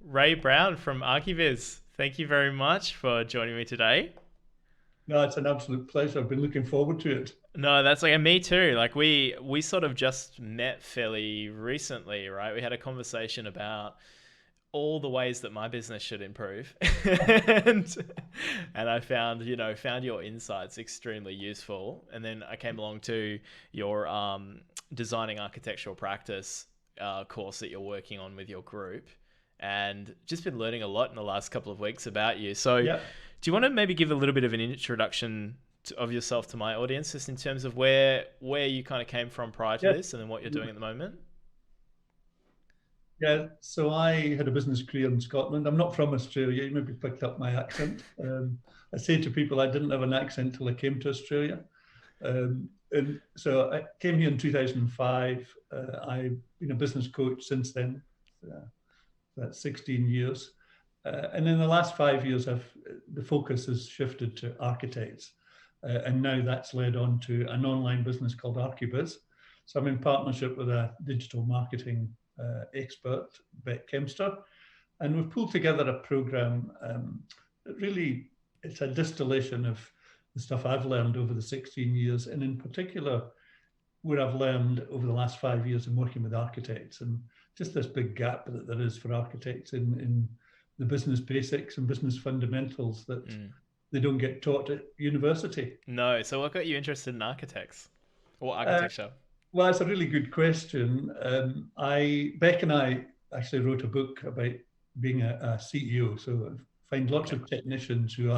Ray Brown from Archibiz. Thank you very much for joining me today. No, it's an absolute pleasure. I've been looking forward to it. No, that's like me too. Like we sort of just met fairly recently, right? We had a conversation about all the ways that my business should improve. and and I found your insights extremely useful. And then I came along to your designing architectural practice course that you're working on with your group, and just been learning a lot in the last couple of weeks about you. So, Yeah. do you want to maybe give a little bit of an introduction of yourself to my audience, just in terms of where you kind of came from prior to Yeah. this, and then what you're doing at the moment? Yeah. So I had a business career in Scotland. I'm not from Australia. You maybe picked up my accent. I say to people I didn't have an accent till I came to Australia. And so I came here in 2005. I've been a business coach since then. Uh, that's 16 years. And in the last 5 years, the focus has shifted to architects. And now that's led on to an online business called Archibiz. So I'm in partnership with a digital marketing expert, Beck Kempster, and we've pulled together a program that really, it's a distillation of the stuff I've learned over the 16 years, and in particular, what I've learned over the last 5 years in working with architects, and just this big gap that there is for architects in the business basics and business fundamentals that Mm. they don't get taught at university. No, so what got you interested in architects or Uh, architecture? well, it's a really good question. Beck and I actually wrote a book about being a CEO. So I find lots Okay. of technicians who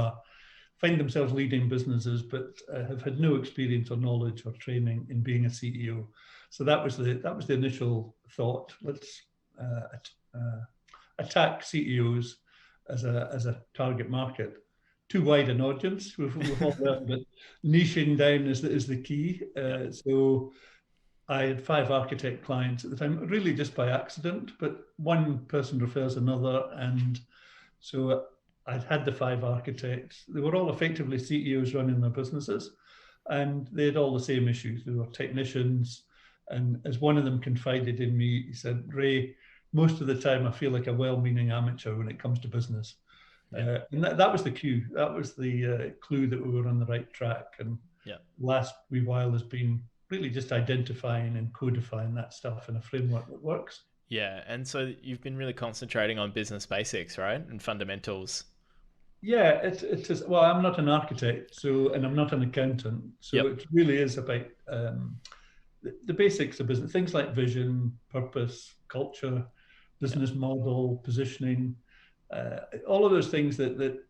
find themselves leading businesses, but have had no experience or knowledge or training in being a CEO. So that was the initial thought. Let's uh, attack CEOs as a target market. Too wide an audience. We've all learned that niching down is the key. Yeah. So I had 5 architect clients at the time, really just by accident, but one person refers another. And so I'd had the 5 architects. They were all effectively CEOs running their businesses, and they had all the same issues. They were technicians. And as one of them confided in me, he said, Ray, most of the time I feel like a well meaning amateur when it comes to business. Yeah. And that was the cue. That was the clue that we were on the right track. And Yeah. last wee while has been really just identifying and codifying that stuff in a framework that works. Yeah. And so you've been really concentrating on business basics, right? And fundamentals. Yeah, it is. Well, I'm not an architect, and I'm not an accountant, so Yep. it really is about the basics of business, things like vision, purpose, culture, Yep. business model, positioning, all of those things that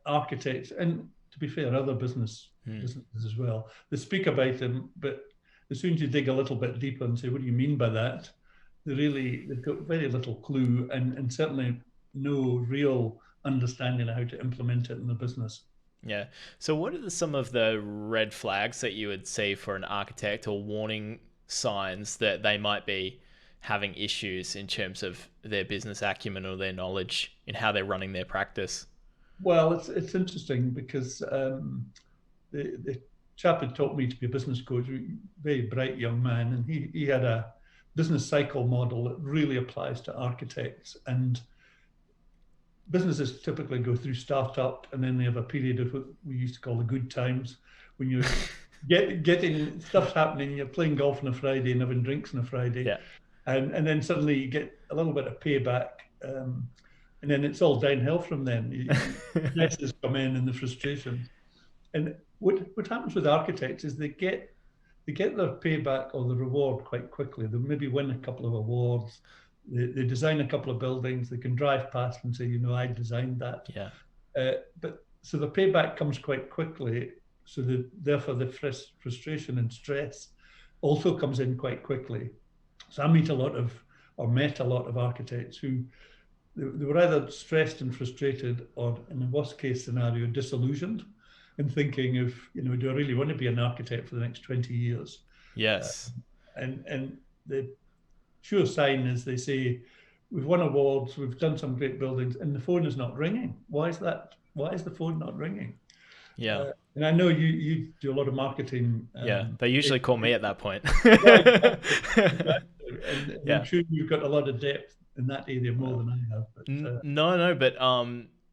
architects, and to be fair, other Hmm. businesses as well, they speak about them, but as soon as you dig a little bit deeper and say, what do you mean by that? They've got very little clue, and certainly no real understanding of how to implement it in the business. Yeah. So what are some of the red flags that you would see for an architect, or warning signs that they might be having issues in terms of their business acumen or their knowledge in how they're running their practice? Well, it's interesting because the chap had taught me to be a business coach, a very bright young man, and he had a business cycle model that really applies to architects. And businesses typically go through startup, and then they have a period of what we used to call the good times, when you're getting stuff's happening, you're playing golf on a Friday and having drinks on a Friday, Yeah. and then suddenly you get a little bit of payback, and then it's all downhill from then. Stresses come in and the frustration. And what happens with architects is they get their payback or the reward quite quickly. They maybe win a couple of awards. They design a couple of buildings. They can drive past and say, I designed that. Yeah. But so the payback comes quite quickly. So therefore the frustration and stress also comes in quite quickly. So I met a lot of architects who they were either stressed and frustrated, or in the worst case scenario, disillusioned, and thinking of, do I really want to be an architect for the next 20 years? Uh, Yes. and the sure sign is they say, we've won awards, we've done some great buildings, and the phone is not ringing. Why is that? Why is the phone not ringing? Yeah. And I know you do a lot of marketing. Yeah. They usually call me at that point. Yeah, exactly. Exactly. And I'm Yeah. sure you've got a lot of depth in that area more than I have. No,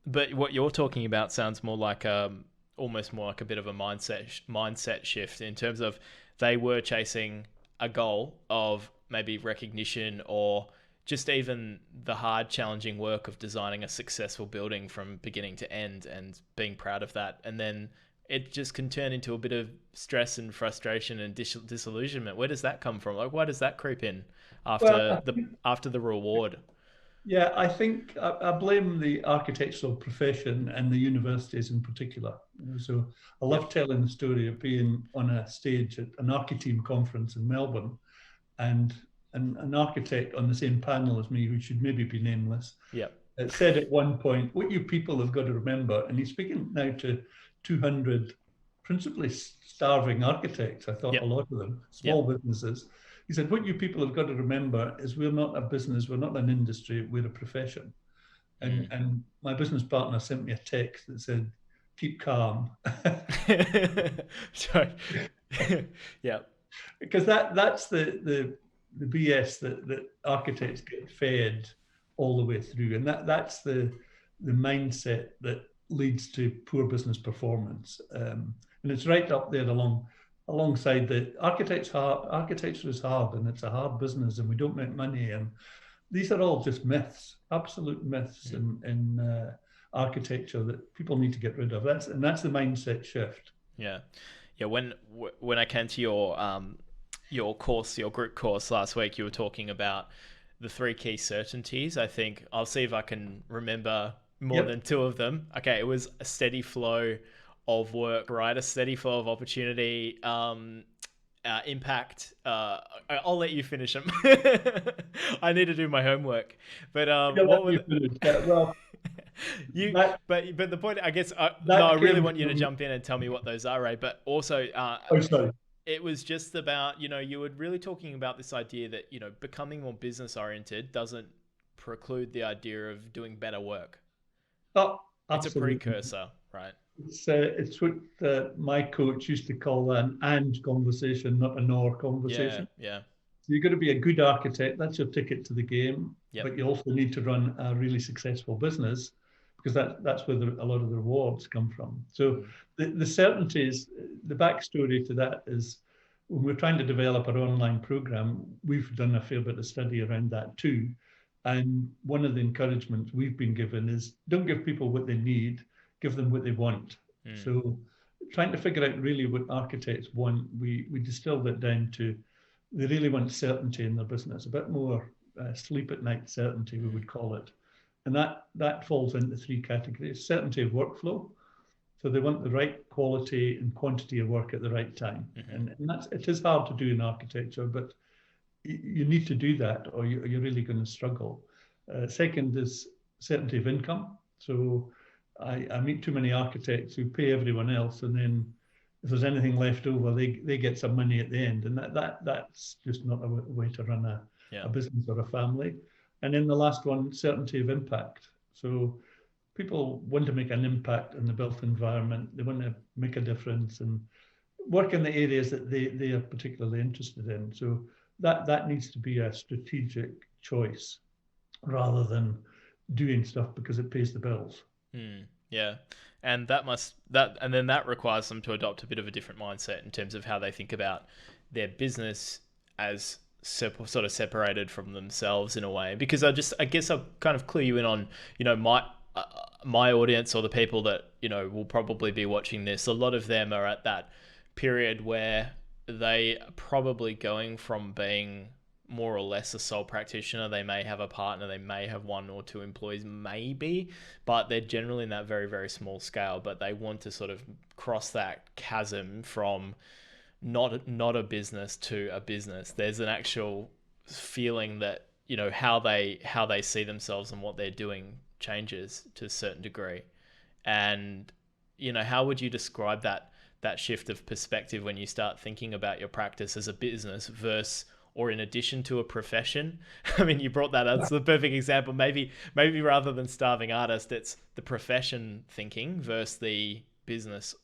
but what you're talking about sounds more like almost more like a bit of a mindset shift in terms of they were chasing a goal of maybe recognition or just even the hard, challenging work of designing a successful building from beginning to end and being proud of that. And then it just can turn into a bit of stress and frustration and disillusionment. Where does that come from? Like, why does that creep in Well, after the reward? yeah, I think I blame the architectural profession and the universities in particular. So I love telling the story of being on a stage at an Architeam conference in Melbourne, and an architect on the same panel as me, who should maybe be nameless, Yep. said at one point, "What you people have got to remember," and he's speaking now to 200 principally starving architects. I thought a lot of them, small businesses. He said, "What you people have got to remember is we're not a business, we're not an industry, we're a profession." And my business partner sent me a text that said, "Keep calm." Sorry. Yeah. Because that's the BS that architects get fed all the way through. And that's the mindset that leads to poor business performance. And it's right up there alongside the architecture is hard, and it's a hard business, and we don't make money. And these are all just myths, absolute myths in architecture that people need to get rid of. That's the mindset shift. Yeah. When I came to your course, your group course last week, you were talking about the 3 key certainties. I think I'll see if I can remember more than 2 of them. Okay, it was a steady flow of work, right? A steady flow of opportunity, impact. I'll let you finish them. I need to do my homework. But what was well? But the point, I guess, I really want you to jump in and tell me what those are, Ray. But also, sorry. It was just about, you were really talking about this idea that, becoming more business oriented doesn't preclude the idea of doing better work. Oh, absolutely. It's a precursor, right? It's what my coach used to call an and conversation, not an or conversation. Yeah. So you've got to be a good architect. That's your ticket to the game. But you also need to run a really successful business, because that's where a lot of the rewards come from. So the certainties, the backstory to that is, when we're trying to develop our online program, we've done a fair bit of study around that too. And one of the encouragements we've been given is, don't give people what they need, give them what they want. So trying to figure out really what architects want, we distilled it down to, they really want certainty in their business, a bit more sleep at night certainty, we would call it. And that falls into 3 categories. Certainty of workflow. So they want the right quality and quantity of work at the right time. And it is hard to do in architecture, but you need to do that, or you're really going to struggle. Second is certainty of income. So I meet too many architects who pay everyone else, and then if there's anything left over, they get some money at the end. And that's just not a way to run a business or a family. And then the last one, certainty of impact. So people want to make an impact in the built environment. They want to make a difference and work in the areas that they are particularly interested in. So that needs to be a strategic choice, rather than doing stuff because it pays the bills. Yeah. And that requires them to adopt a bit of a different mindset in terms of how they think about their business as sort of separated from themselves in a way. Because I guess I'll kind of clue you in on, my audience, or the people that, will probably be watching this. A lot of them are at that period where they are probably going from being more or less a sole practitioner. They may have a partner, they may have 1 or 2 employees, maybe, but they're generally in that very, very small scale. But they want to sort of cross that chasm from not a business to a business. There's an actual feeling that, how they see themselves and what they're doing changes to a certain degree. And, how would you describe that shift of perspective when you start thinking about your practice as a business versus, or in addition to, a profession? I mean, you brought that up. It's the perfect example. Maybe rather than starving artist, it's the profession thinking versus the business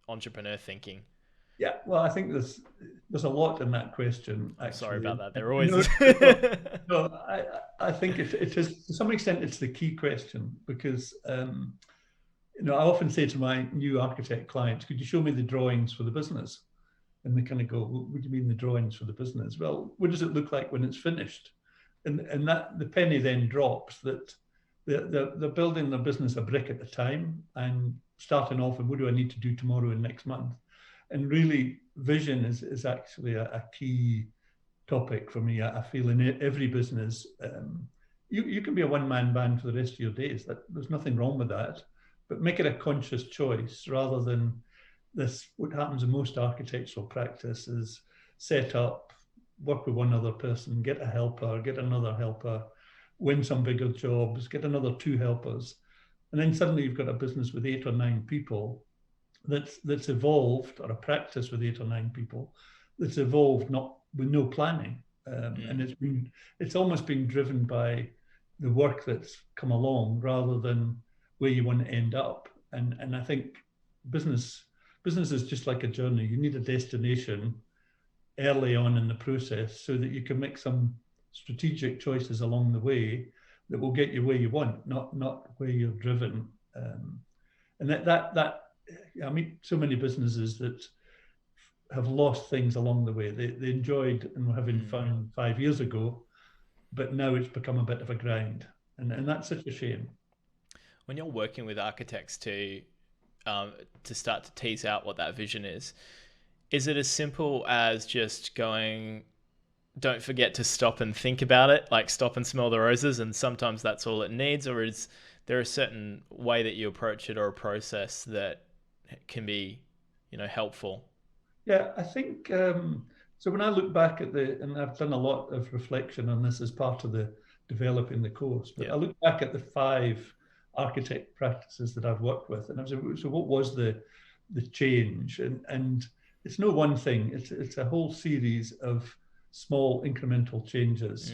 entrepreneur thinking. Yeah, well, I think there's a lot in that question I'm sorry actually, about that. and There always no, is. no, I think it is to some extent it's the key question because I often say to my new architect clients, could you show me the drawings for the business? And they kind of go, well, what do you mean the drawings for the business? Well, what does it look like when it's finished? And that the penny then drops that they're building their business a brick at a time and starting off and what do I need to do tomorrow and next month? And really vision is actually a key topic for me. I feel in every business, you can be a one-man band for the rest of your days. There's nothing wrong with that, but make it a conscious choice rather than this. What happens in most architectural practice is set up, work with one other person, get a helper, get another helper, win some bigger jobs, get another two helpers, and then suddenly you've got a business with 8 or 9 people that's evolved, or a practice with 8 or 9 people that's evolved not with no planning, and it's almost been driven by the work that's come along rather than where you want to end up. And I think business is just like a journey. You need a destination early on in the process so that you can make some strategic choices along the way that will get you where you want, not where you're driven. And that I meet so many businesses that have lost things along the way. They enjoyed and were having fun 5 years ago, but now it's become a bit of a grind, and that's such a shame. When you're working with architects to start to tease out what that vision is it as simple as just going, don't forget to stop and think about it, like stop and smell the roses, and sometimes that's all it needs, or is there a certain way that you approach it or a process that can be, helpful? Yeah, I think so. When I look back at and I've done a lot of reflection on this as part of the developing the course, but I look back at the 5 architect practices that I've worked with, and I was so what was the change? And it's no one thing. It's a whole series of small incremental changes.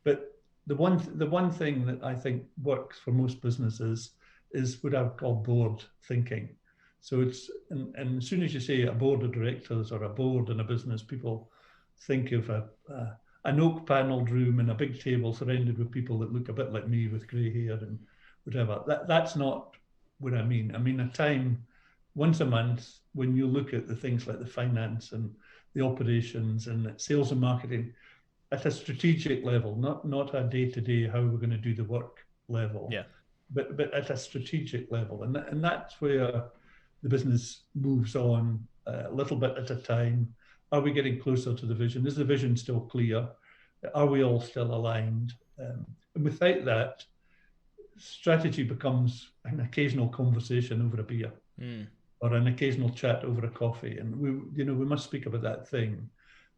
But the one thing that I think works for most businesses is what I would call board thinking. So it's and as soon as you say a board of directors or a board in a business, people think of an oak panelled room and a big table surrounded with people that look a bit like me with grey hair and whatever. That's not what I mean. I mean a time once a month when you look at the things like the finance and the operations and sales and marketing at a strategic level, not a day-to-day how we're going to do the work level, but at a strategic level, and that's where the business moves on a little bit at a time. Are we getting closer to the vision? Is the vision still clear? Are we all still aligned? And without that, strategy becomes an occasional conversation over a beer or an occasional chat over a coffee, and we must speak about that thing,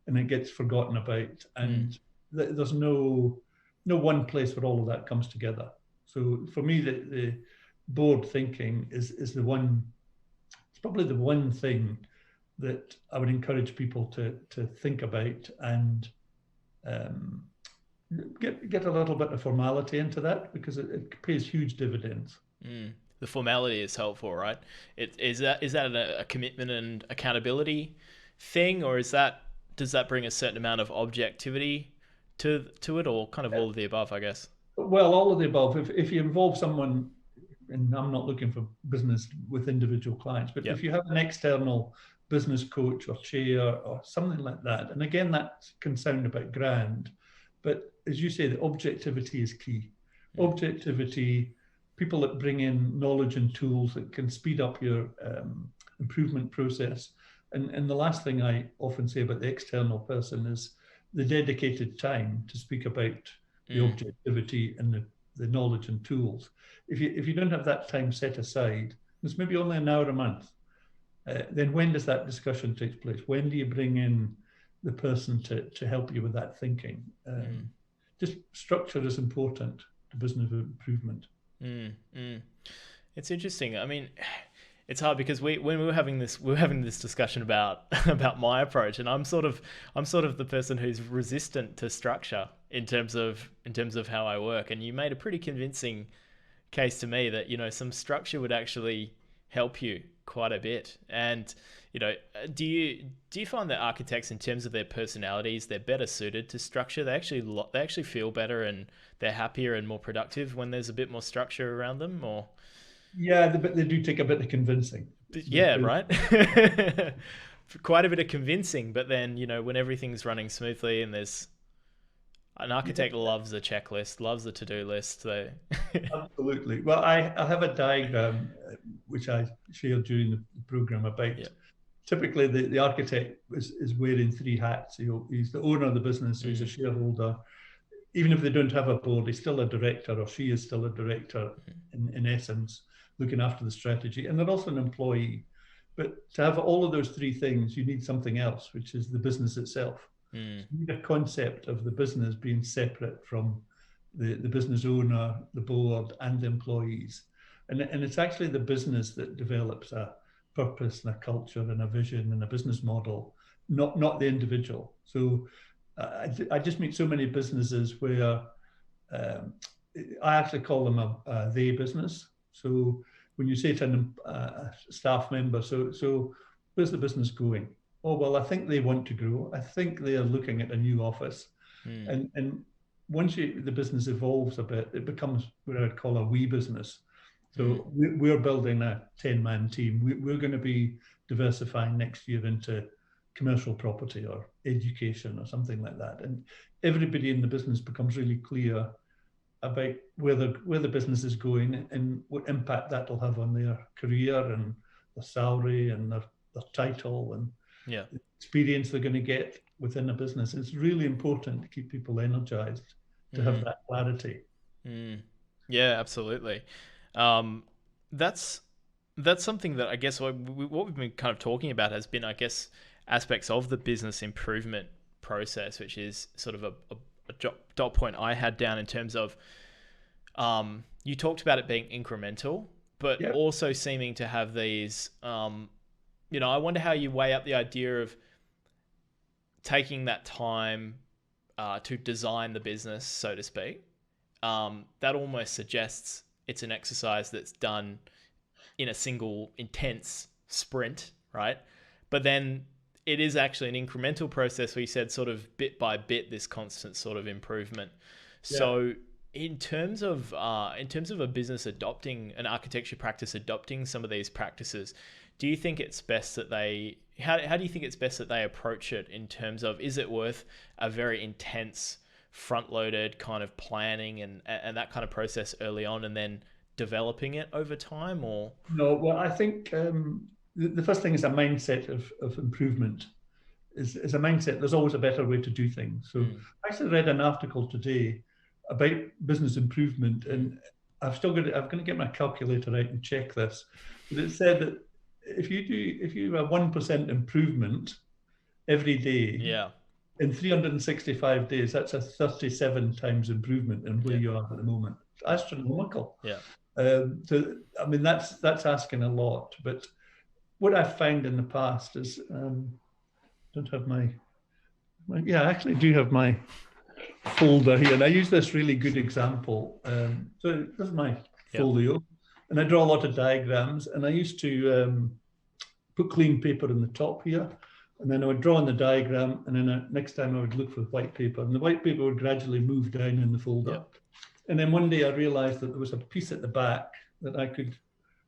and it gets forgotten about, and there's no one place where all of that comes together. So for me, the board thinking is the one. It's probably the one thing that I would encourage people to think about and get a little bit of formality into that, because it pays huge dividends. The formality is helpful, right? Is that a commitment and accountability thing, or does that bring a certain amount of objectivity to it, or kind of all of the above, I guess? Well, all of the above. If you involve someone, and I'm not looking for business with individual clients, but if you have an external business coach or chair or something like that, and again, that can sound a bit grand, but as you say, the objectivity is key. Objectivity, people that bring in knowledge and tools that can speed up your improvement process. And the last thing I often say about the external person is the dedicated time to speak about the objectivity and the knowledge and tools. If you don't have that time set aside, it's maybe only an hour a month, then when does that discussion take place? When do you bring in the person to help you with that thinking? Just structure is important to business improvement. It's interesting. I mean, it's hard because when we were having this discussion about my approach, and I'm sort of the person who's resistant to structure in terms of how I work. And you made a pretty convincing case to me that some structure would actually help you quite a bit. And do you find that architects, in terms of their personalities, they're better suited to structure? They actually feel better and they're happier and more productive when there's a bit more structure around them, or Yeah, they do take a bit of convincing. yeah, right. Quite a bit of convincing, but then when everything's running smoothly and there's an architect loves a checklist, loves a to-do list. So Absolutely. Well, I have a diagram which I shared during the program about. Yeah. Typically, the architect is wearing three hats. He's the owner of the business, so he's a shareholder. Even if they don't have a board, he's still a director, or she is still a director in essence, looking after the strategy. And they're also an employee. But to have all of those three things, you need something else, which is the business itself. So you need a concept of the business being separate from the business owner, the board, and the employees. And it's actually the business that develops a purpose and a culture and a vision and a business model, not the individual. So I just meet so many businesses where I actually call them a they business. So when you say to a staff member, so where's the business going? Oh, well, I think they want to grow. I think they are looking at a new office. And once the business evolves a bit, it becomes what I'd call a we business. So we're building a 10-man team. We're going to be diversifying next year into commercial property or education or something like that. And everybody in the business becomes really clear about where the business is going and what impact that will have on their career and their salary and their title and the experience they're going to get within a business. It's really important to keep people energized, to have that clarity. Yeah, absolutely. That's something that I guess what we've been kind of talking about has been, I guess, aspects of the business improvement process, which is sort of a dot point I had down in terms of you talked about it being incremental, but also seeming to have these I wonder how you weigh up the idea of taking that time to design the business, so to speak. That almost suggests it's an exercise that's done in a single intense sprint, right? But then it is actually an incremental process where you said sort of bit by bit, this constant sort of improvement. Yeah. So in terms of a business adopting an architecture practice, adopting some of these practices, do you think it's best that how do you think it's best that they approach it in terms of, is it worth a very intense front-loaded kind of planning and that kind of process early on and then developing it over time? Or no, well, I think the first thing is a mindset of improvement. Is a mindset. There's always a better way to do things. So I actually read an article today about business improvement, and I'm going to get my calculator out and check this. But it said that if you have 1% improvement every day, in 365 days, that's a 37 times improvement in where you are at the moment. It's astronomical. Yeah. So I mean that's asking a lot. But what I've found in the past is don't have my I actually do have my folder here, and I use this really good example. So this is my folio, and I draw a lot of diagrams, and I used to put clean paper in the top here, and then I would draw on the diagram, and then next time I would look for white paper, and the white paper would gradually move down in the folder. And then one day I realized that there was a piece at the back that I could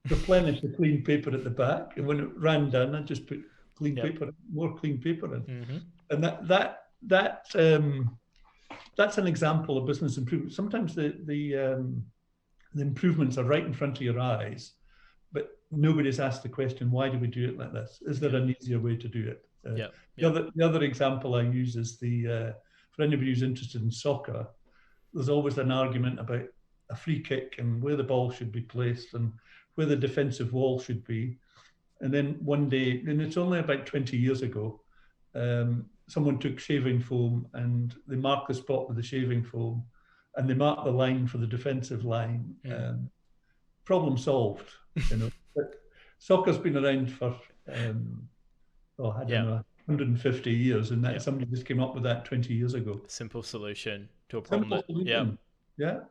replenish the clean paper at the back, and when it ran down, I just put clean paper, more clean paper in, and that's an example of business improvement. Sometimes the improvements are right in front of your eyes, but nobody's asked the question, why do we do it like this? Is there an easier way to do it? The other example I use is for anybody who's interested in soccer, there's always an argument about a free kick and where the ball should be placed and where the defensive wall should be. And then one day, and it's only about 20 years ago, someone took shaving foam and they marked the spot with the shaving foam and they marked the line for the defensive line. Problem solved, But soccer's been around for, I don't know, 150 years, and somebody just came up with that 20 years ago. Simple solution to a problem. The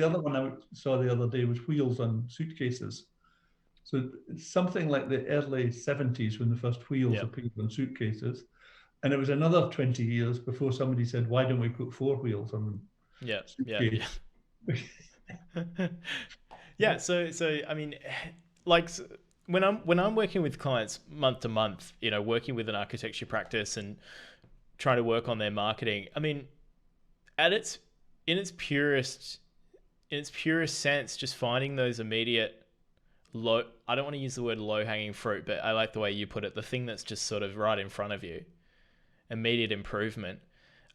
other one I saw the other day was wheels on suitcases. So it's something like the early 70s when the first wheels Yep. appeared on suitcases. And it was another 20 years before somebody said, why don't we put four wheels on Yeah. the Yeah. Yeah. suitcase? Yeah. So I mean, like when I'm working with clients month to month, working with an architecture practice and trying to work on their marketing. I mean, at its in its purest sense, just finding those immediate low. I don't want to use the word low hanging fruit, but I like the way you put it. The thing that's just sort of right in front of you, immediate improvement.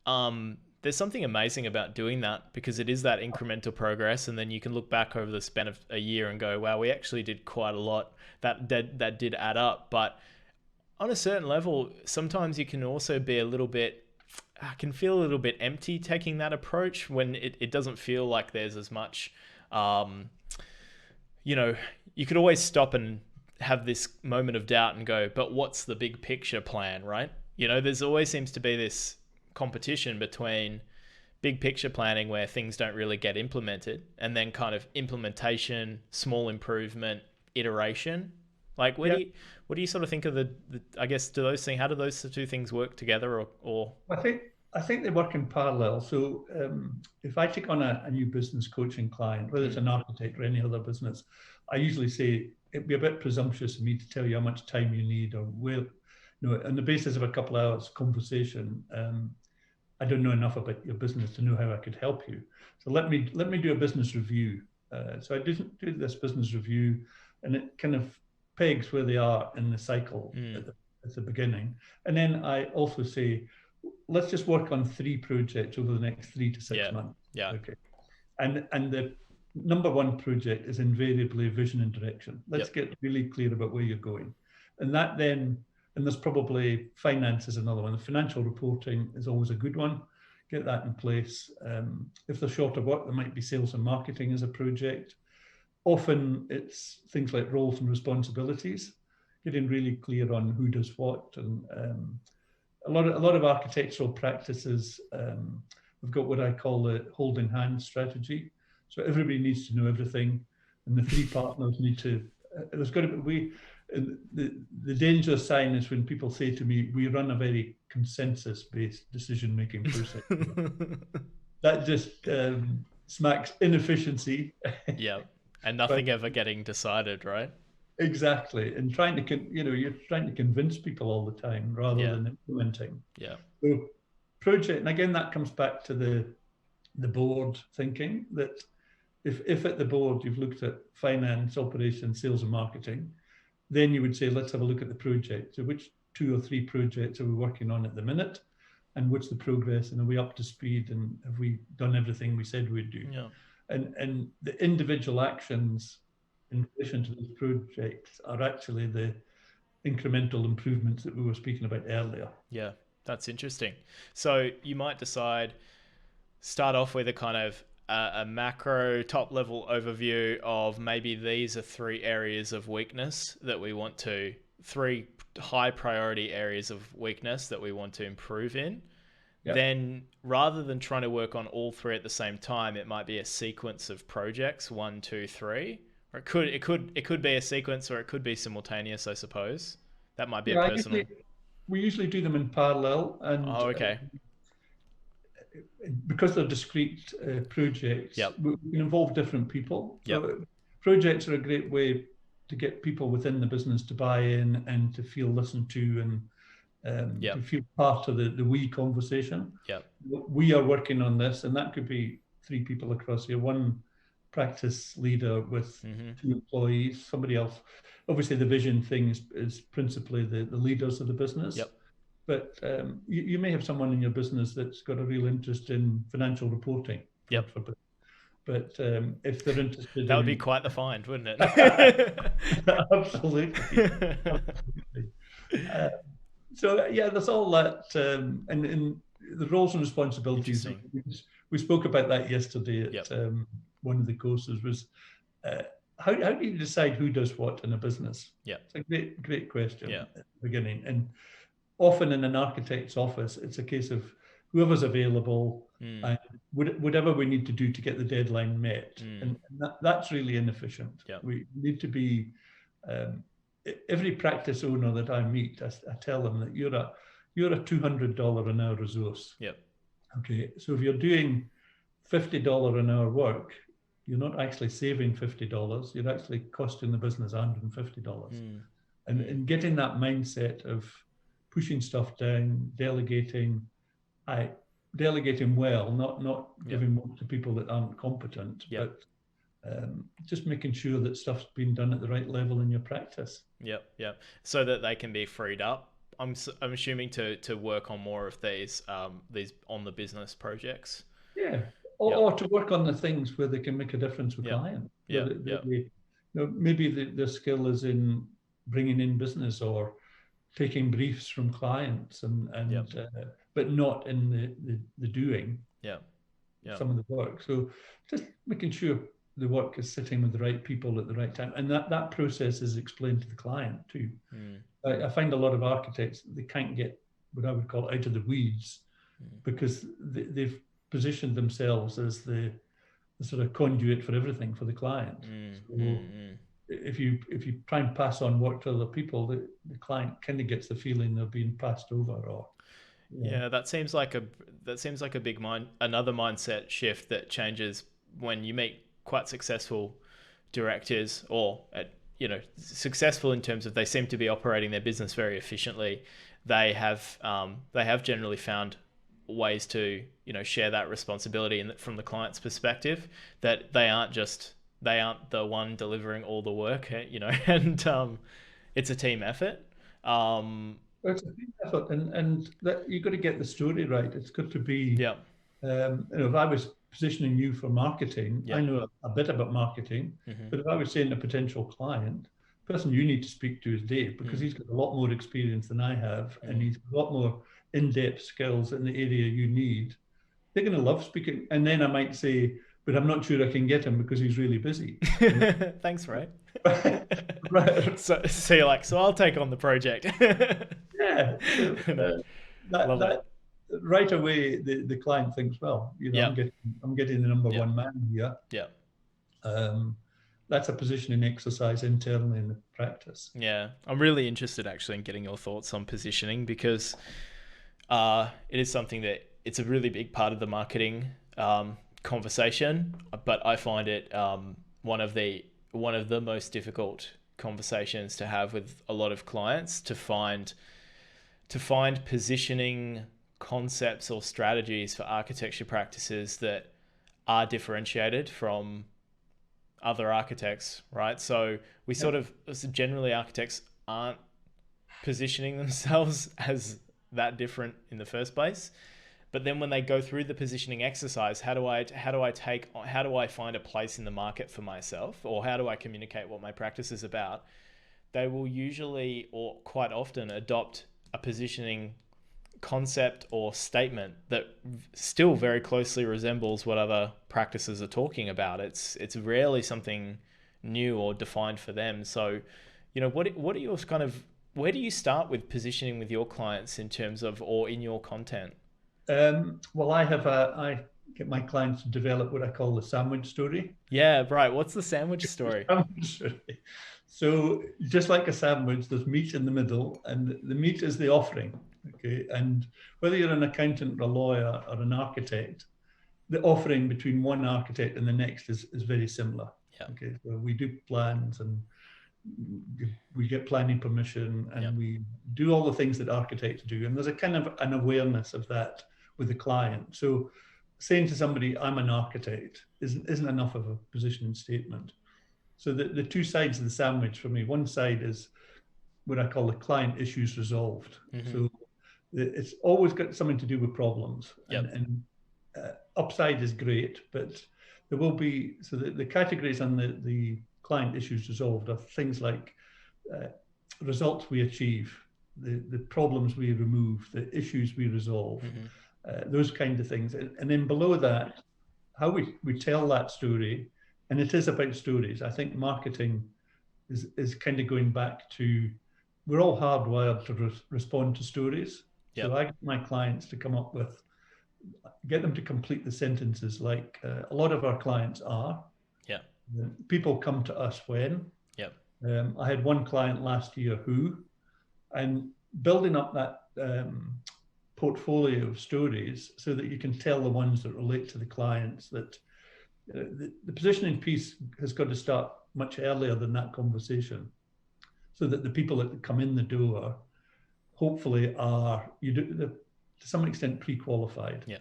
There's something amazing about doing that because it is that incremental progress, and then you can look back over the span of a year and go, "Wow, we actually did quite a lot. That did add up." But on a certain level, sometimes you can also be a little bit, I can feel a little bit empty taking that approach when it doesn't feel like there's as much, you could always stop and have this moment of doubt and go, but what's the big picture plan, right? There's always seems to be this competition between big picture planning where things don't really get implemented and then kind of implementation, small improvement, iteration. Like what do you sort of think of the I guess how do those two things work together or I think they work in parallel. So if I take on a new business coaching client, whether it's an architect or any other business, I usually say it'd be a bit presumptuous of me to tell you how much time you need or where, on the basis of a couple of hours conversation, I don't know enough about your business to know how I could help you. So let me do a business review. So I didn't do this business review, and it kind of pegs where they are in the cycle at the beginning. And then I also say, let's just work on 3 projects over the next 3 to 6 months. Yeah. Okay. And the number one project is invariably vision and direction. Let's get really clear about where you're going. And that then, and there's probably finance is another one. The financial reporting is always a good one. Get that in place. If there's shorter work, there might be sales and marketing as a project. Often it's things like roles and responsibilities, getting really clear on who does what. And a lot of architectural practices have got what I call the holding hands strategy. So everybody needs to know everything, and the 3 partners need to. There's got to be the danger sign is when people say to me, "We run a very consensus-based decision-making process." That just smacks inefficiency. Yeah, and nothing ever getting decided, right? Exactly, and you're trying to convince people all the time rather than implementing. Yeah. So project, and again that comes back to the board thinking that if at the board you've looked at finance, operations, sales, and marketing, then you would say let's have a look at the project. So which 2 or 3 projects are we working on at the minute, and what's the progress, and are we up to speed, and have we done everything we said we'd do? Yeah. And the individual actions in relation to these projects are actually the incremental improvements that we were speaking about earlier. Yeah, that's interesting. So you might start off with a kind of a macro top level overview of maybe these are 3 areas of weakness that we want to, 3 high priority areas of weakness that we want to improve in. Yep. Then rather than trying to work on all 3 at the same time, it might be a sequence of projects, 1, 2, 3. Or it could be a sequence, or it could be simultaneous, I suppose. That might be a personal. We usually do them in parallel, and okay. Because they're discrete projects, we can involve different people. So projects are a great way to get people within the business to buy in and to feel listened to and to feel part of the we conversation. We are working on this, and that could be 3 people across here. 1 practice leader with 2 employees, somebody else. Obviously, the vision thing is principally the leaders of the business. But you may have someone in your business that's got a real interest in financial reporting. But if they're interested, that would be quite the find, wouldn't it? Absolutely. So there's all that, and the roles and responsibilities. We spoke about that yesterday at one of the courses. Was how do you decide who does what in a business? It's a great question at the beginning. And often in an architect's office, it's a case of whoever's available and whatever we need to do to get the deadline met. And that's really inefficient. We need to be Every practice owner that I meet, I tell them that you're a $200 an hour resource. Yep. Okay, so if you're doing $50 an hour work, you're not actually saving $50. You're actually costing the business $150. And getting that mindset of pushing stuff down, delegating well, not giving work to people that aren't competent, but just making sure that stuff's being done at the right level in your practice. Yep. So that they can be freed up. I'm assuming to work on more of these on the business projects. Yeah, or to work on the things where they can make a difference with clients. Maybe their skill is in bringing in business or taking briefs from clients, but not in the doing. Some of the work. So just making sure the work is sitting with the right people at the right time, and that process is explained to the client too. I find a lot of architects, they can't get what I would call out of the weeds because they've positioned themselves as the sort of conduit for everything for the client. If you try and pass on work to other people, the client kind of gets the feeling they're being passed over. Or that seems like a big another mindset shift that changes when you meet quite successful directors, or successful in terms of they seem to be operating their business very efficiently. They have generally found ways to share that responsibility, and from the client's perspective, that they aren't the one delivering all the work, and it's a team effort. It's a team effort, and that you've got to get the story right. It's got to be. If I was positioning you for marketing, I know a bit about marketing, but if I was saying a potential client, the person you need to speak to is Dave, because he's got a lot more experience than I have, and he's got a lot more in-depth skills in the area you need. They're going to love speaking. And then I might say, but I'm not sure I can get him because he's really busy. Thanks, Ray. Right. So you're like, so I'll take on the project. Yeah. That right away, the client thinks, well, I'm getting the number one man here. That's a positioning exercise internally in the practice. Yeah, I'm really interested actually in getting your thoughts on positioning, because it is something that it's a really big part of the marketing conversation, but I find it one of the most difficult conversations to have with a lot of clients, to find positioning concepts or strategies for architecture practices that are differentiated from other architects, right? So we generally, architects aren't positioning themselves as that different in the first place. But then when they go through the positioning exercise, how do I find a place in the market for myself, or how do I communicate what my practice is about? They will usually, or quite often, adopt a positioning concept or statement that still very closely resembles what other practices are talking about. It's rarely something new or defined for them. So, what are your where do you start with positioning with your clients in terms of, or in your content? Well, I get my clients to develop what I call the sandwich story. Yeah, right. What's the sandwich story? So just like a sandwich, there's meat in the middle, and the meat is the offering. Okay, and whether you're an accountant, or a lawyer, or an architect, the offering between one architect and the next is very similar. Okay, so we do plans, and we get planning permission, and we do all the things that architects do, and there's a kind of an awareness of that with the client. So saying to somebody, I'm an architect, isn't enough of a positioning statement. So the two sides of the sandwich for me, one side is what I call the client issues resolved. So it's always got something to do with problems. And upside is great, but there will be, so the categories on the client issues resolved are things like results we achieve, the problems we remove, the issues we resolve, those kind of things. And then below that, how we tell that story, and it is about stories. I think marketing is kind of going back to, we're all hardwired to respond to stories. So I get my clients to come up with, get them to complete the sentences like a lot of our clients are. People come to us when. I had one client last year and building up that portfolio of stories so that you can tell the ones that relate to the clients, that the positioning piece has got to start much earlier than that conversation, so that the people that come in the door hopefully are, to some extent, pre-qualified. Yeah.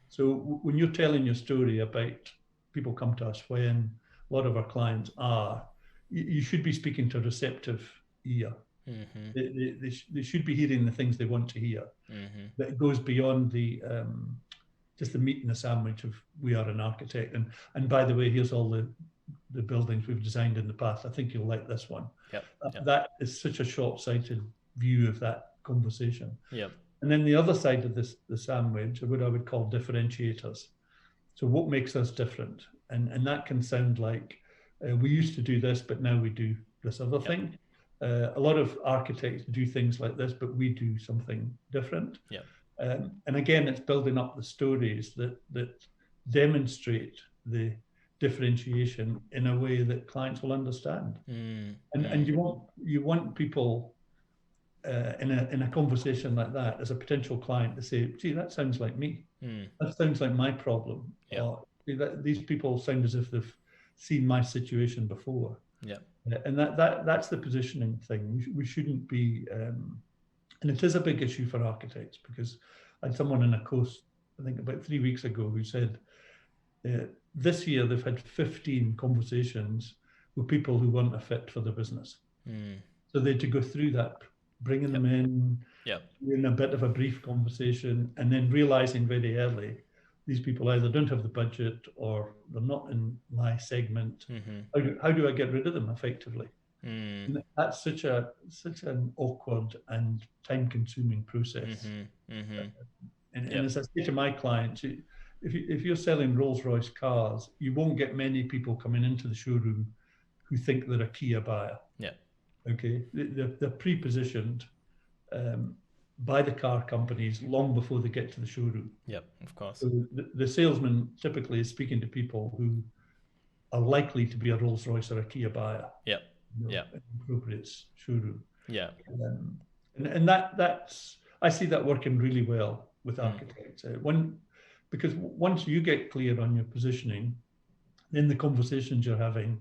So when you're telling your story about people come to us, when a lot of our clients are, you should be speaking to a receptive ear. Mm-hmm. They should be hearing the things they want to hear. Mm-hmm. That goes beyond the just the meat and the sandwich of we are an architect, and by the way, here's all the buildings we've designed in the past. I think you'll like this one. Yep. That is such a short-sighted view of that conversation. Yep. And then the other side of the sandwich are what I would call differentiators. So what makes us different? And that can sound like we used to do this, but now we do this other thing. A lot of architects do things like this, but we do something different. Yeah. And again, it's building up the stories that demonstrate the differentiation in a way that clients will understand. And you want people in a conversation like that as a potential client to say, gee, that sounds like me. That sounds like my problem. Or these people sound as if they've seen my situation before. Yeah. And that's the positioning thing. We shouldn't be, and it is a big issue for architects, because I had someone in a course, I think about 3 weeks ago, who said this year they've had 15 conversations with people who weren't a fit for the business. So they had to go through that, bringing them in, in a bit of a brief conversation, and then realizing very early these people either don't have the budget or they're not in my segment. How do I get rid of them effectively? And that's such an awkward and time-consuming process. And as I say to my clients, if you're selling Rolls-Royce cars, you won't get many people coming into the showroom who think they're a Kia buyer. Okay, they're pre-positioned by the car companies long before they get to the showroom. Of course. So the salesman typically is speaking to people who are likely to be a Rolls-Royce or a Kia buyer. In the appropriate showroom. And that's, I see that working really well with architects. Because once you get clear on your positioning, then the conversations you're having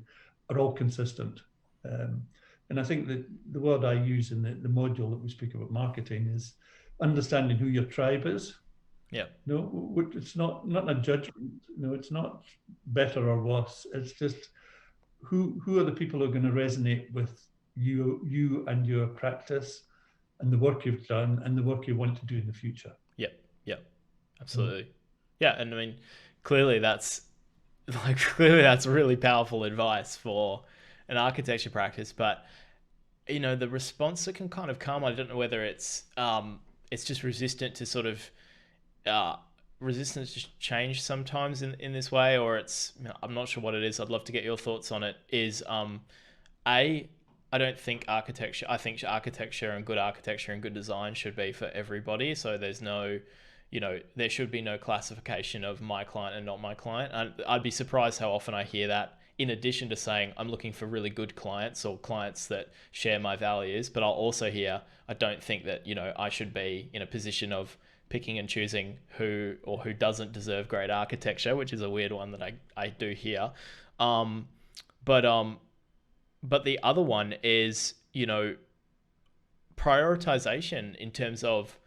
are all consistent. And I think that the word I use in the module that we speak about marketing is understanding who your tribe is. No, it's not a judgment. No, it's not better or worse. It's just who are the people who are going to resonate with you and your practice and the work you've done and the work you want to do in the future. Absolutely. And I mean, clearly that's really powerful advice for an architecture practice, but the response that can kind of come, I don't know whether it's just resistant to sort of resistance to change sometimes in this way, or it's, I'm not sure what it is. I'd love to get your thoughts on it. Is I don't think architecture, I think architecture and good design should be for everybody. So there's no, there should be no classification of my client and not my client. And I'd be surprised how often I hear that, in addition to saying I'm looking for really good clients or clients that share my values. But I'll also hear, I don't think that, I should be in a position of picking and choosing who doesn't deserve great architecture, which is a weird one that I do hear. But the other one is, prioritization in terms of,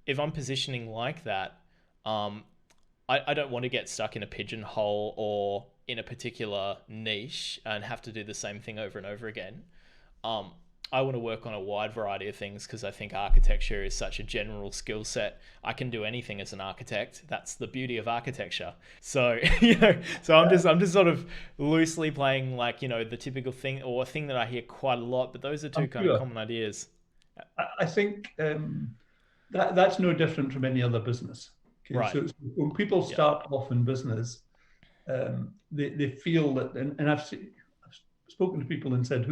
if I'm positioning like that, I don't want to get stuck in a pigeonhole or in a particular niche and have to do the same thing over and over again. I want to work on a wide variety of things because I think architecture is such a general skill set. I can do anything as an architect. That's the beauty of architecture. So, I'm just sort of loosely playing like, the typical thing or a thing that I hear quite a lot, but those are two kind of common ideas. I think that's no different from any other business. Okay? Right. So when people start off in business, they feel that, and I've spoken to people and said,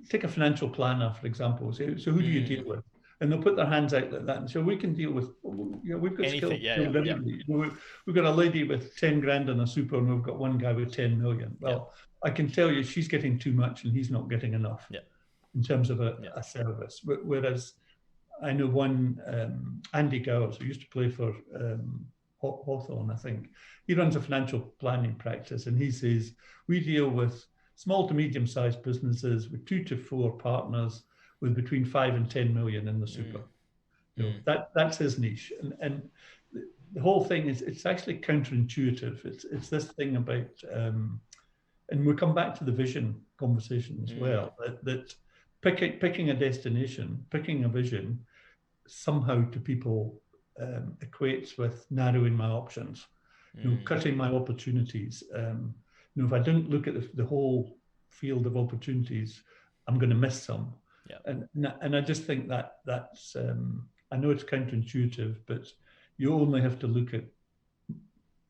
take a financial planner, for example. So who do you deal with? And they'll put their hands out like that and say, we can deal with, we've got anything, skills. We've got a lady with 10 grand in a super and we've got one guy with 10 million. Well, I can tell you she's getting too much and he's not getting enough in terms of a service. Whereas I know one, Andy Gowers, who used to play for Hawthorne, I think. He runs a financial planning practice, and he says, we deal with small to medium-sized businesses with 2 to 4 partners with between 5 and 10 million in the super. You know, that's his niche. And the whole thing is, it's actually counterintuitive. It's this thing about, and we'll come back to the vision conversation as well, that picking a destination, picking a vision, somehow to people equates with narrowing my options, you know, cutting my opportunities. You know, if I don't look at the whole field of opportunities, I'm going to miss some. And I just think that's I know it's counterintuitive, but you only have to look at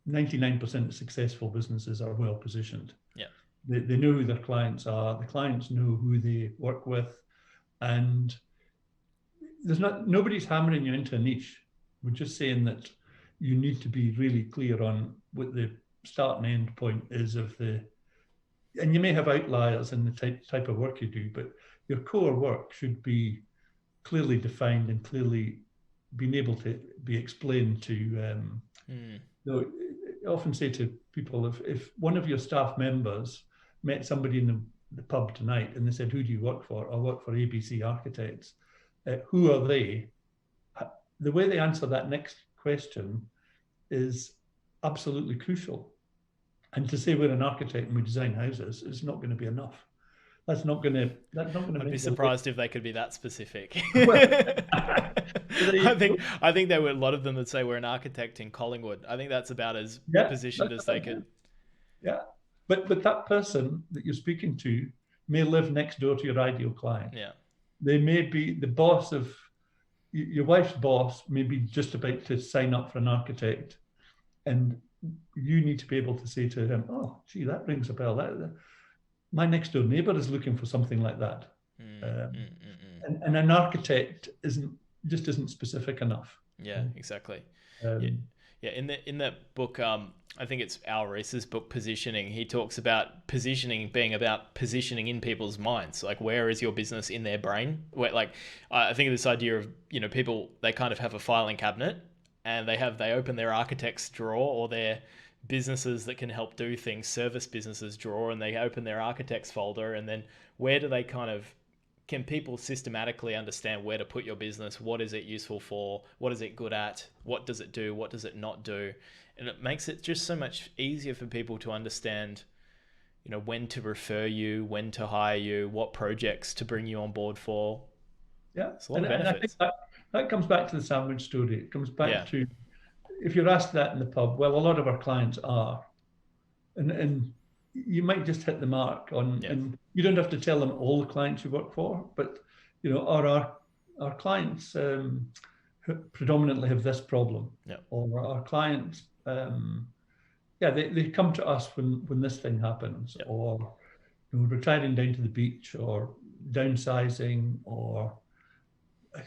99% of successful businesses are well positioned. They know who their clients are. The clients know who they work with, and nobody's hammering you into a niche. We're just saying that you need to be really clear on what the start and end point is of and you may have outliers in the type of work you do, but your core work should be clearly defined and clearly being able to be explained to. You know, I often say to people, if one of your staff members met somebody in the pub tonight and they said, who do you work for? I work for ABC Architects. Who are they? The way they answer that next question is absolutely crucial. And to say we're an architect and we design houses is not going to be enough. That's not going to. I'd be surprised if they could be that specific. I think there were a lot of them that say we're an architect in Collingwood. I think that's about as positioned as they could. Yeah, but that person that you're speaking to may live next door to your ideal client. Yeah, they may be the boss of your wife's boss. May be just about to sign up for an architect, and you need to be able to say to him, "Oh, gee, that rings a bell. My next door neighbor is looking for something like that." And an architect isn't specific enough. Yeah, exactly. In that book, I think it's Al Reese's book, Positioning. He talks about positioning being about positioning in people's minds. Like, where is your business in their brain? Where, like, I think of this idea of, you know, people, they kind of have a filing cabinet and they open their architect's drawer or their businesses that can help do things, service businesses drawer, and they open their architect's folder, and then where do they can people systematically understand where to put your business? What is it useful for? What is it good at? What does it do? What does it not do? And it makes it just so much easier for people to understand, you know, when to refer you, when to hire you, what projects to bring you on board for. Yeah, it's a lot of benefits. And I think that comes back to the sandwich story. It comes back to, if you're asked that in the pub, well, a lot of our clients are, and you might just hit the mark on, and you don't have to tell them all the clients you work for, but, you know, our clients predominantly have this problem, or our clients, they come to us when this thing happens, or, you know, retiring down to the beach, or downsizing, or,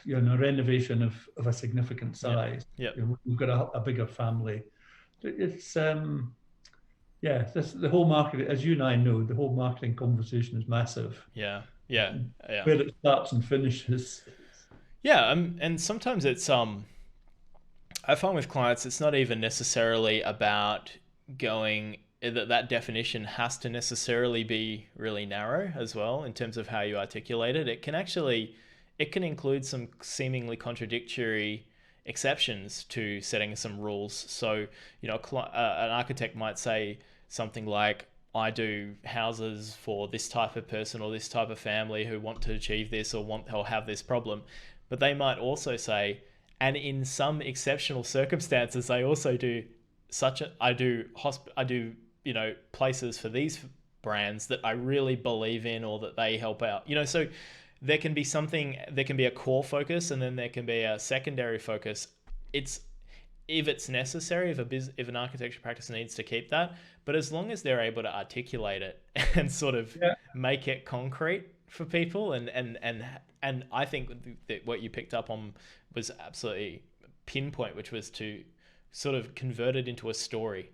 you know, renovation of a significant size. You know, we've got a bigger family. It's the whole market, as you and I know, the whole marketing conversation is massive. Where it starts and finishes. And sometimes it's I find with clients, it's not even necessarily about going that definition has to necessarily be really narrow as well in terms of how you articulate it. It can include some seemingly contradictory exceptions to setting some rules. So, you know, an architect might say something like, I do houses for this type of person or this type of family who want to achieve this or have this problem. But they might also say, and in some exceptional circumstances, I also do I do, you know, places for these brands that I really believe in or that they help out, you know. So there can be a core focus, and then there can be a secondary focus. If it's necessary, if an architecture practice needs to keep that, but as long as they're able to articulate it and sort of make it concrete for people, and I think that what you picked up on was absolutely pinpoint, which was to sort of convert it into a story.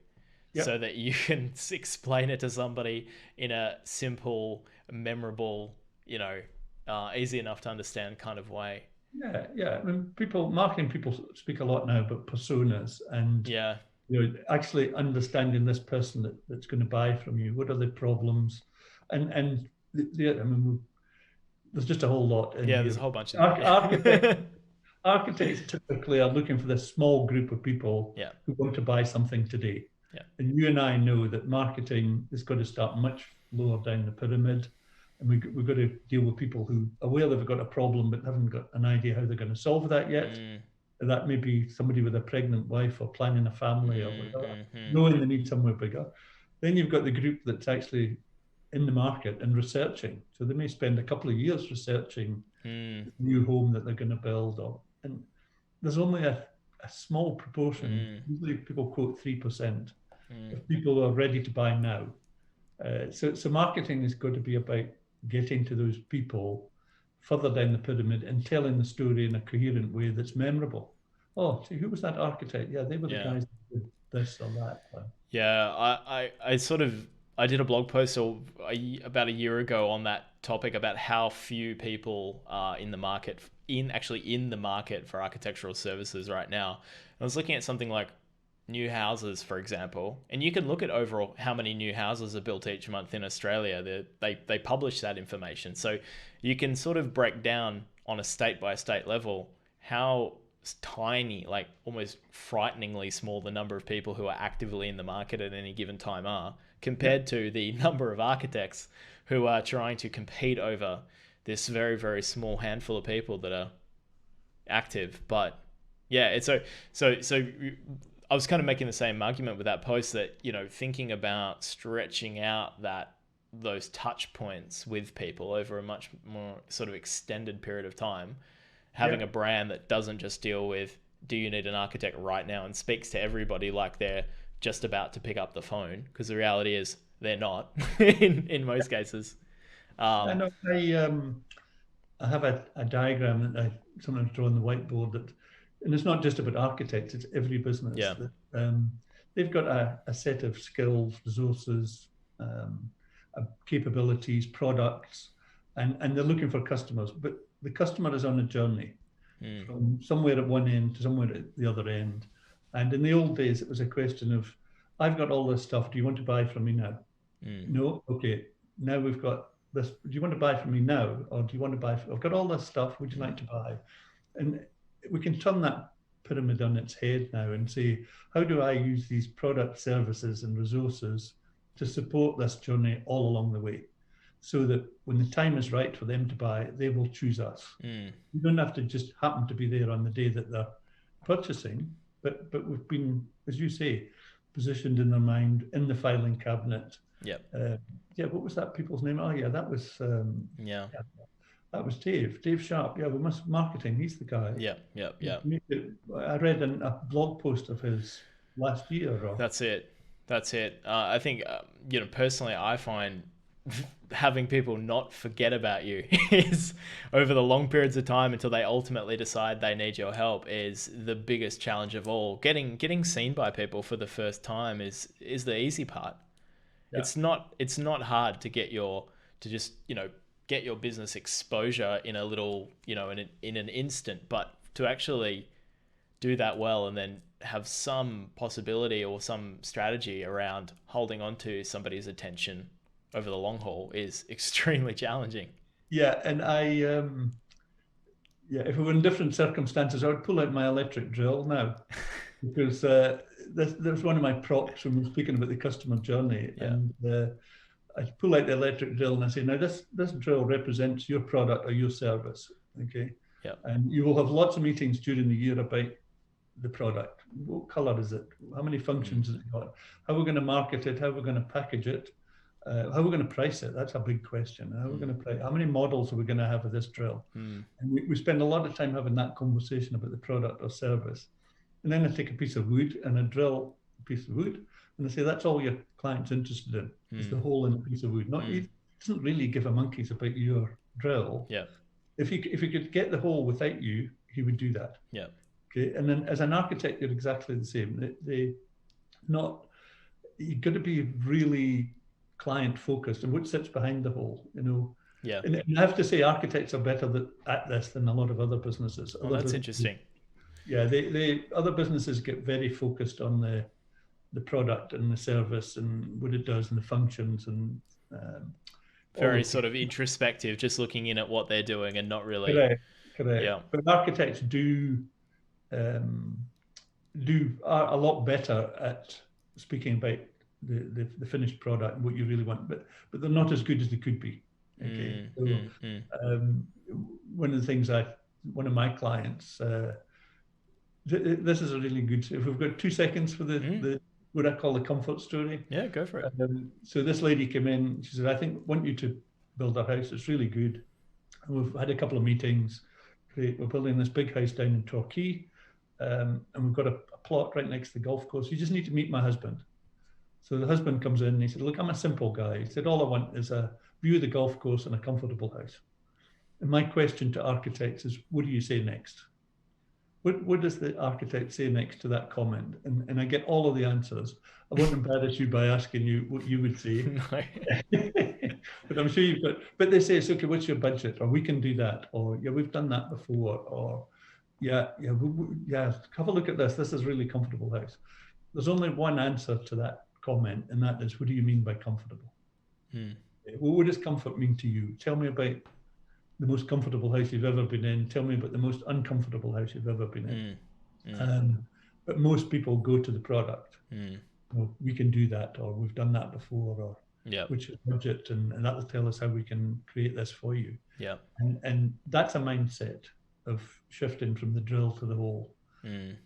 so that you can explain it to somebody in a simple, memorable, easy enough to understand kind of way. Yeah. I mean, marketing people speak a lot now about personas and Yeah. actually understanding this person that's going to buy from you. What are the problems? And I mean, there's just a whole lot in Yeah, here. there's a whole bunch of Architects typically are looking for this small group of people Yeah. who want to buy something today. Yeah. And you and I know that marketing is going to start much lower down the pyramid. And we've got to deal with people who are aware they've got a problem but haven't got an idea how they're going to solve that yet. And that may be somebody with a pregnant wife or planning a family or whatever, knowing they need somewhere bigger. Then you've got the group that's actually in the market and researching. So they may spend a couple of years researching the new home that they're going to build. And there's only a small proportion, usually people quote 3%, of people who are ready to buy now. So marketing is going to be about getting to those people further down the pyramid and telling the story in a coherent way that's memorable. Oh, see, who was that architect? Yeah, they were the guys that did this or that. Yeah, I did a blog post about a year ago on that topic about how few people are in the market for architectural services right now. I was looking at something like new houses, for example, and you can look at overall how many new houses are built each month in Australia. They publish that information, so you can sort of break down on a state by state level how tiny, like almost frighteningly small, the number of people who are actively in the market at any given time are, compared to the number of architects who are trying to compete over this very, very small handful of people that are active. But yeah, it's so I was kind of making the same argument with that post that, thinking about stretching out those touch points with people over a much more sort of extended period of time, having a brand that doesn't just deal with, do you need an architect right now, and speaks to everybody like they're just about to pick up the phone, because the reality is they're not in most cases. I know. I have a diagram that I sometimes draw on the whiteboard and it's not just about architects, it's every business. Yeah. They've got a set of skills, resources, capabilities, products, and they're looking for customers. But the customer is on a journey from somewhere at one end to somewhere at the other end. And in the old days, it was a question of, I've got all this stuff. Do you want to buy from me now? No? Okay. Now we've got this. Do you want to buy from me now? Or do you want to buy? I've got all this stuff. Would you like to buy? And we can turn that pyramid on its head now and say, how do I use these product, services, and resources to support this journey all along the way, so that when the time is right for them to buy, they will choose us. You don't have to just happen to be there on the day that they're purchasing, but we've been, as you say, positioned in their mind in the filing cabinet. What was that people's name? Oh yeah, that was that was Dave Sharp. Yeah, we must marketing. He's the guy. I read a blog post of his last year. That's it. I think personally, I find having people not forget about you is, over the long periods of time until they ultimately decide they need your help, is the biggest challenge of all. Getting seen by people for the first time is the easy part. It's not hard to get your business exposure in a little, in an instant, but to actually do that well and then have some possibility or some strategy around holding on to somebody's attention over the long haul is extremely challenging. Yeah, and if we were in different circumstances, I would pull out my electric drill now, because there's one of my props when we're speaking about the customer journey, and I pull out the electric drill and I say, now this drill represents your product or your service, okay? And you will have lots of meetings during the year about the product. What color is it? How many functions has it got? How we're going to market it? How we're going to package it? How we're going to price it? That's a big question. How we're going to price? How many models are we going to have of this drill? And we spend a lot of time having that conversation about the product or service. And then I take a piece of wood and I drill a piece of wood, and I say, that's all your client's interested in, is the hole in a piece of wood. He doesn't really give a monkeys about your drill. If he could get the hole without you, he would do that. Okay. And then as an architect, you're exactly the same. you've got to be really client focused and what sits behind the whole, Yeah. And I have to say, architects are better at this than a lot of other businesses. Well, that's interesting. Yeah, they other businesses get very focused on the product and the service and what it does and the functions and very sort of introspective, just looking in at what they're doing and not really. Correct. Yeah. But architects are a lot better at speaking about the finished product and what you really want, but they're not as good as they could be. Okay. One of the things one of my clients, this is a really good. If we've got 2 seconds for the what I call the comfort story. Yeah, go for it. So this lady came in. She said, "I want you to build a house. It's really good." And we've had a couple of meetings. Great. We're building this big house down in Torquay, and we've got a plot right next to the golf course. You just need to meet my husband. So the husband comes in and he said, "Look, I'm a simple guy." He said, "All I want is a view of the golf course and a comfortable house." And my question to architects is, what do you say next? What does the architect say next to that comment? And I get all of the answers. I won't embarrass you by asking you what you would say. But I'm sure you've got, but they say, it's okay, what's your budget? Or we can do that. Or yeah, we've done that before. Or yeah, have a look at this. This is a really comfortable house. There's only one answer to that comment, and that is, what do you mean by comfortable? Well, what does comfort mean to you? Tell me about the most comfortable house you've ever been in. Tell me about the most uncomfortable house you've ever been in. But most people go to the product. Well, we can do that, or we've done that before, or which is budget, and that will tell us how we can create this for you. Yeah. And that's a mindset of shifting from the drill to the hole. And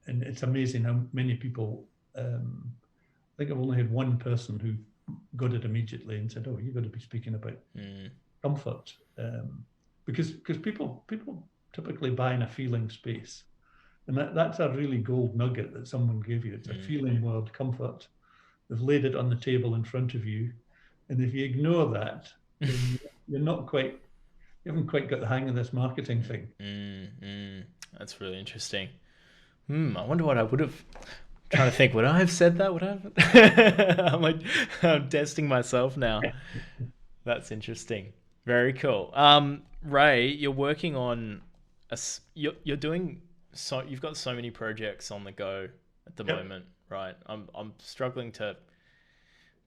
it's amazing how many people, I think I've only had one person who got it immediately and said, "Oh, you've got to be speaking about comfort," because people typically buy in a feeling space, and that's a really gold nugget that someone gave you. It's a feeling word, comfort. They've laid it on the table in front of you, and if you ignore that, then you haven't quite got the hang of this marketing thing. That's really interesting. I wonder what I would have. Trying to think, would I have said that? Would I have? I'm testing myself now. That's interesting. Very cool. Ray, you're working on you're doing so. You've got so many projects on the go at the moment, right? I'm struggling to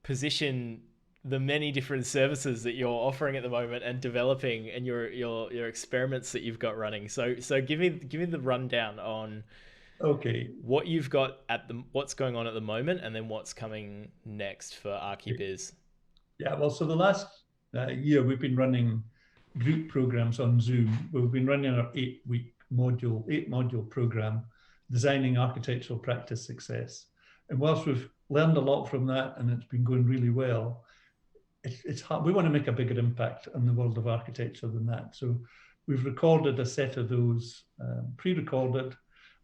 position the many different services that you're offering at the moment and developing, and your experiments that you've got running. So give me the rundown on. Okay. What you've got what's going on at the moment, and then what's coming next for Archibiz. Yeah, well, so the last year we've been running group programs on Zoom. We've been running our 8 module program, Designing Architectural Practice Success. And whilst we've learned a lot from that and it's been going really well, it's hard. We want to make a bigger impact on the world of architecture than that. So we've recorded a set of those, pre-recorded.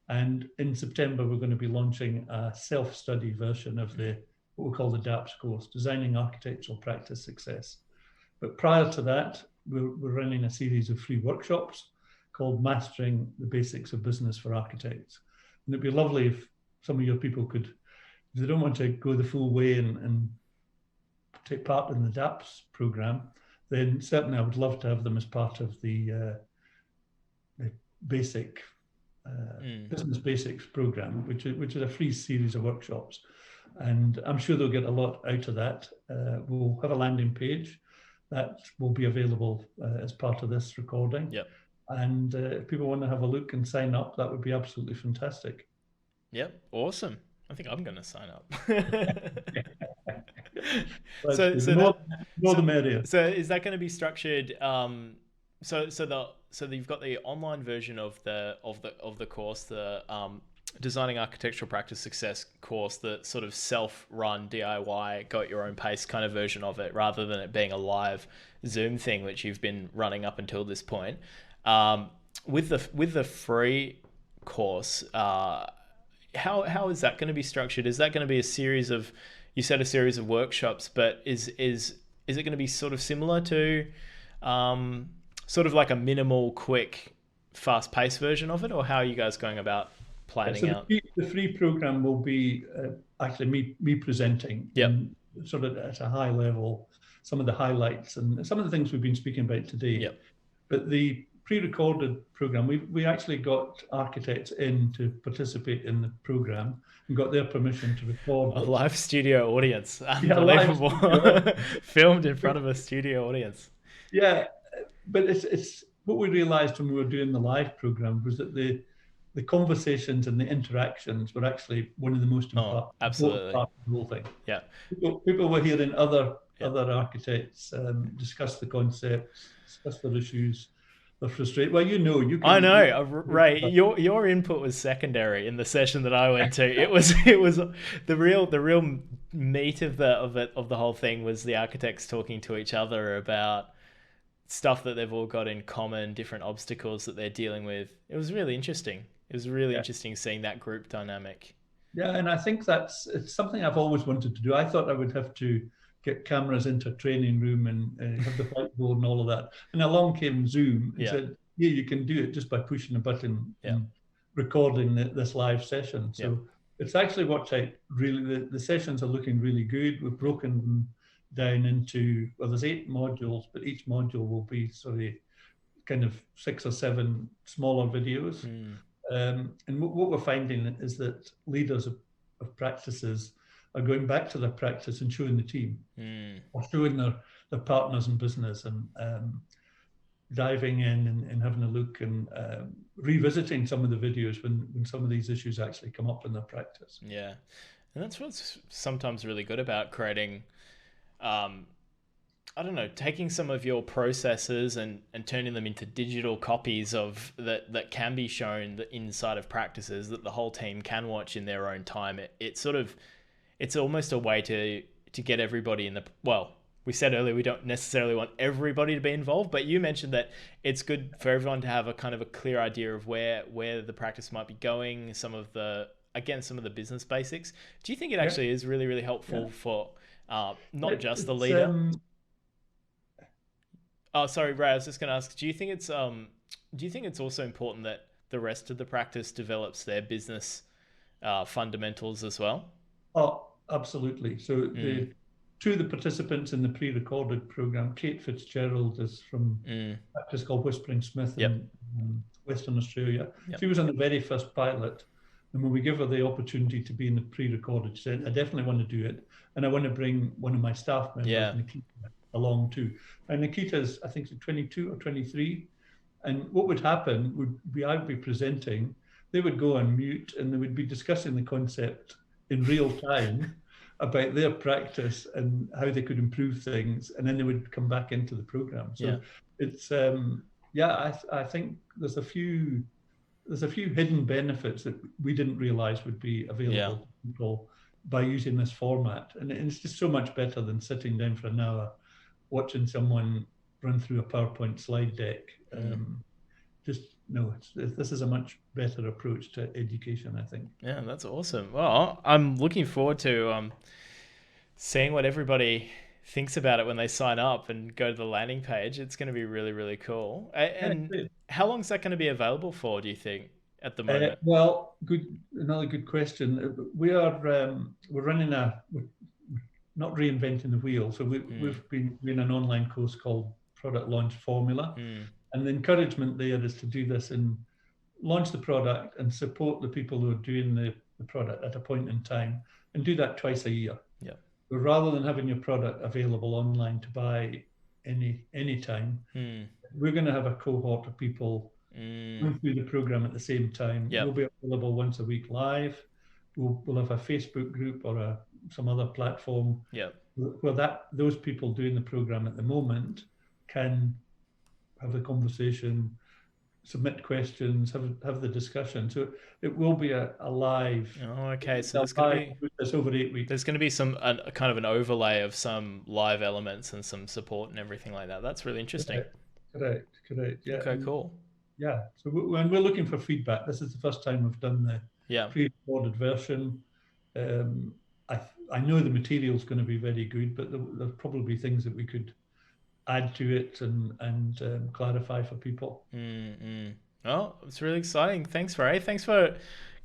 And in September, we're going to be launching a self-study version of what we call the DAPS course, Designing Architectural Practice Success. But prior to that, we're running a series of free workshops called Mastering the Basics of Business for Architects. And it'd be lovely if some of your people could, if they don't want to go the full way and take part in the DAPS program, then certainly I would love to have them as part of the basic Business Basics program, which is a free series of workshops, and I'm sure they'll get a lot out of that. We'll have a landing page that will be available as part of this recording. Yep. And if people want to have a look and sign up, that would be absolutely fantastic. Yep, awesome. I think I'm going to sign up. More the merrier. So is that going to be structured? So you've got the online version of the course, the Designing Architectural Practice Success course, the sort of self-run DIY, go at your own pace kind of version of it, rather than it being a live Zoom thing, which you've been running up until this point. With the free course, how is that going to be structured? Is that going to be a series of workshops, but is it going to be sort of similar to sort of like a minimal, quick, fast-paced version of it, or how are you guys going about planning out? The free program will be actually me presenting Yep. and sort of at a high level, some of the highlights and some of the things we've been speaking about today. Yep. But the pre-recorded program, we actually got architects in to participate in the program and got their permission to record A it. live studio audience. Yeah, live Unbelievable. studio. Filmed in front of a studio audience. Yeah, but it's what we realized when we were doing the live program was that the conversations and the interactions were actually one of the most important absolutely. parts of the whole thing. Yeah. People were hearing other architects discuss the concepts, discuss their issues, their frustration. Well, you can. I know, Ray. Your input was secondary in the session that I went to. It was the real meat of the whole thing was the architects talking to each other about stuff that they've all got in common, different obstacles that they're dealing with. It was really interesting. It was really interesting seeing that group dynamic. Yeah, and I think it's something I've always wanted to do. I thought I would have to get cameras into a training room and have the whiteboard and all of that. And along came Zoom and said, yeah, you can do it just by pushing a button and recording this live session. So it's actually worked out really, the sessions are looking really good. We've broken them down into, well, there's 8 modules, but each module will be sort of kind of 6 or 7 smaller videos. And what we're finding is that leaders of practices are going back to their practice and showing the team or showing their partners in business and diving in and having a look and revisiting some of the videos when some of these issues actually come up in their practice. Yeah. And that's what's sometimes really good about creating, I don't know, taking some of your processes and turning them into digital copies of that can be shown inside of practices that the whole team can watch in their own time. It's almost a way to get everybody in the, well, we said earlier we don't necessarily want everybody to be involved, but you mentioned that it's good for everyone to have a kind of a clear idea of where the practice might be going, some of the business basics. Do you think it actually is really, really helpful for not just the leader? Oh, sorry, Ray. I was just going to ask. Do you think it's also important that the rest of the practice develops their business fundamentals as well? Oh, absolutely. So two of the participants in the pre-recorded program, Kate Fitzgerald is from a practice called Whispering Smith in Western Australia. She was on the very first pilot. And when we give her the opportunity to be in the pre-recorded, she said, I definitely want to do it. And I want to bring one of my staff members, Nikita, along too. And Nikita's, I think, 22 or 23. And what would happen would be I would be presenting, they would go on mute and they would be discussing the concept in real time about their practice and how they could improve things. And then they would come back into the program. So it's, I think there's a few hidden benefits that we didn't realize would be available to people by using this format. And it's just so much better than sitting down for an hour watching someone run through a PowerPoint slide deck. This is a much better approach to education, I think. Yeah, that's awesome. Well, I'm looking forward to seeing what everybody thinks about it when they sign up and go to the landing page. It's going to be really, really cool. And how long is that going to be available for, do you think, at the moment? Well, another good question. We're running we're not reinventing the wheel. So we've been doing an online course called Product Launch Formula. And the encouragement there is to do this and launch the product and support the people who are doing the product at a point in time and do that twice a year. But rather than having your product available online to buy any time, we're going to have a cohort of people going through the program at the same time. We'll be available once a week live. We'll have a Facebook group or some other platform where those people doing the program at the moment can have the conversation, submit questions, have the discussion. So it will be a live. Oh, okay. So there's going to be over 8 weeks. There's going to be some kind of an overlay of some live elements and some support and everything like that. That's really interesting. Correct. Yeah. Okay, cool. Yeah. So when we're looking for feedback, this is the first time we've done the pre-recorded version. I know the material is going to be very good, but there'll probably be things that we could add to it and clarify for people. Oh, it's really exciting. Thanks, Ray. Thanks for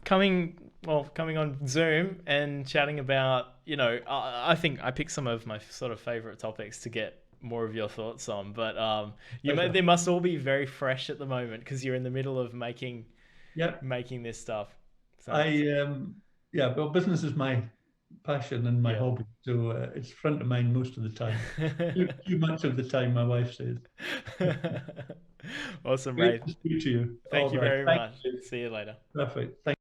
coming on Zoom and chatting about, I think I picked some of my sort of favorite topics to get more of your thoughts on, but they must all be very fresh at the moment because you're in the middle of making this stuff. So, well, business is my passion and my hobby, so it's front of mind most of the time. too much of the time, my wife says. Awesome, Great Ray. to speak to you. Thank you very much. See you later. Perfect. Thank